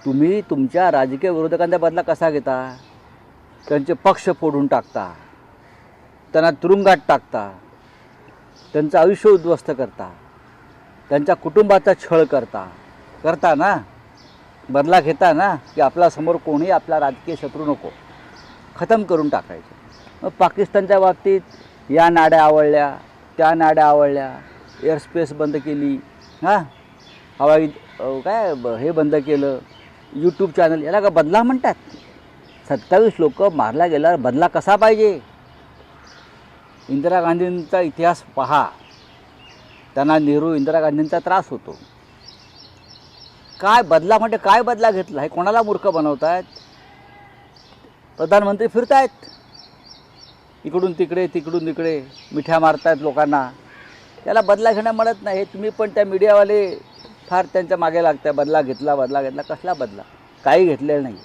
तुम्ही तुमच्या राजकीय विरोधकांचा बदला कसा घेता? त्यांचे पक्ष फोडून टाकता, त्यांना तुरुंगात टाकता, त्यांचं आयुष्य उद्ध्वस्त करता, त्यांच्या कुटुंबाचा छळ करता ना? बदला घेता ना की आपला समोर कोणी आपला राजकीय शत्रू नको, खतम करून टाकायचं. मग पाकिस्तानच्या बाबतीत या नाड्या आवळल्या, त्या नाड्या आवळल्या, एअरस्पेस बंद केली, हवाई हे बंद केलं, यूट्यूब चॅनल, याला का बदला म्हणतात? 27 लोक मारला गेल्यावर बदला कसा पाहिजे? इंदिरा गांधींचा इतिहास पहा, त्यांना नेहरू इंदिरा गांधींचा त्रास होतो. काय बदला म्हणजे काय बदला घेतला? हे कोणाला मूर्ख बनवत आहेत? प्रधानमंत्री फिरत आहेत इकडून तिकडे मिठ्या मारतायत लोकांना. त्याला बदला घेणं म्हणत नाही. हे तुम्ही पण त्या मीडियावाले फार त्यांच्या मागे लागताय. बदला घेतला. कसला बदला? काही घेतलेला नाही.